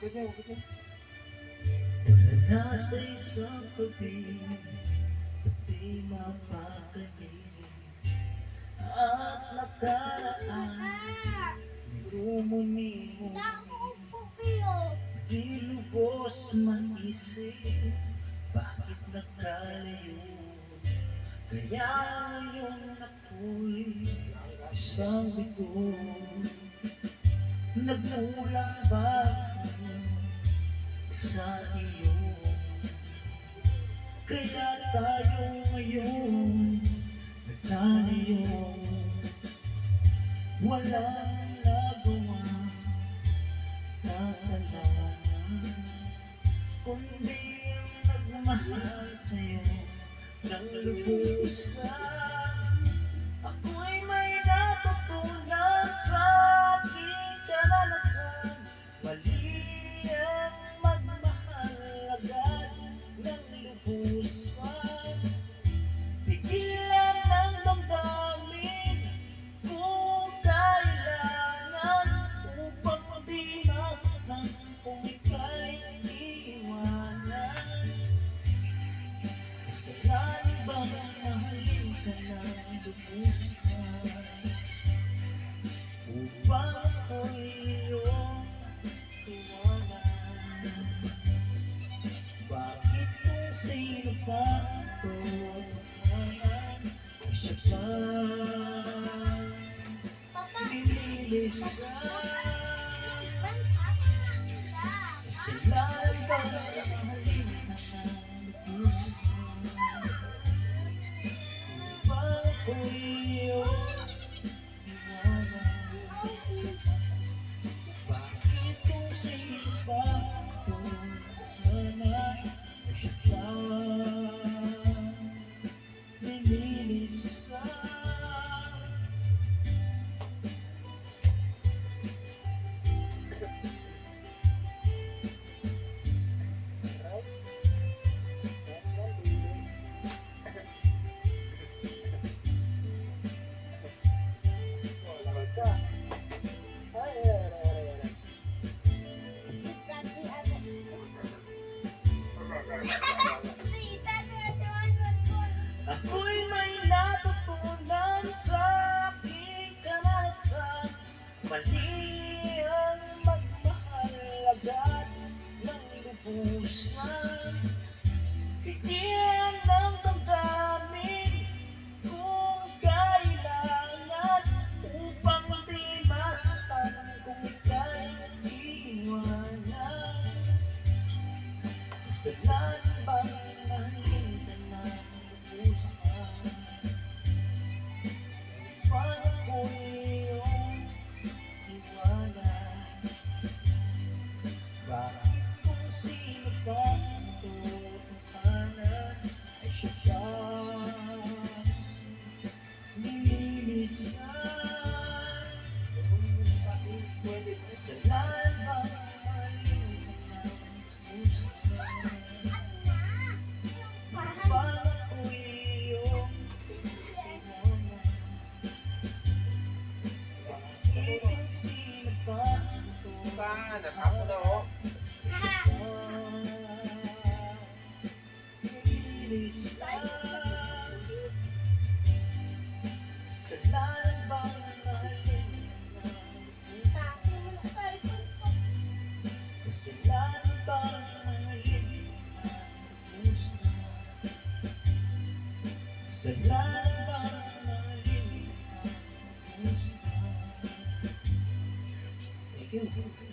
Tara na sa isang tabi, pati mapakanig at nakaraan. Rumuni-muni, di lubos mag-isip, bakit nagkalayo? Kaya ngayon ako'y isang bigo. Nagmulang ba ako sa iyo? Kaya tayo ngayon nagtanayo. Walang nagawa kasalanan, kundi ang nagmahal sa'yo ng lubos na. Ako'y may natutunan sa aking karanasan. Mali ang magmahal agad ng lubos na. Pigilan ng damdamin kung kailangan, upang di masaktan kung ika'y iiwanan. Kasalanan bang mahalin ka ng lubos na, upang ako'y iyong iwanan? Bakit kung sino pa ito naman ay siya pa pinilisan? Kasalanan bang mahalin ka ng lubos na, upang ako'y iyong iwanan? Bakit kung sino pa ito naman ay siya pa pinilisan? Ako'y may natutunan sa aking karanasan. Mali ang magmahal agad ng lubos na. Pigilan ng damdamin kung kailangan, upang di masaktan kung ika'y iiwanan. Kasalanan bang mahalin ka ng lubos na, upang ako'y iyong iwanan? Bakit kung sino pa ito tahanan ay siya pa nililisan? Kasalanan bang mahalin ka ng lubos na, upang ako'y iyong iwanan? Bakit kung sino pa ito nililisan? Kasalanan bang mahalin ka ng lubos na, kasalanan bang mahalin ka ng lubos na, kasalanan bang mahalin ka ng lubos na? Thank you.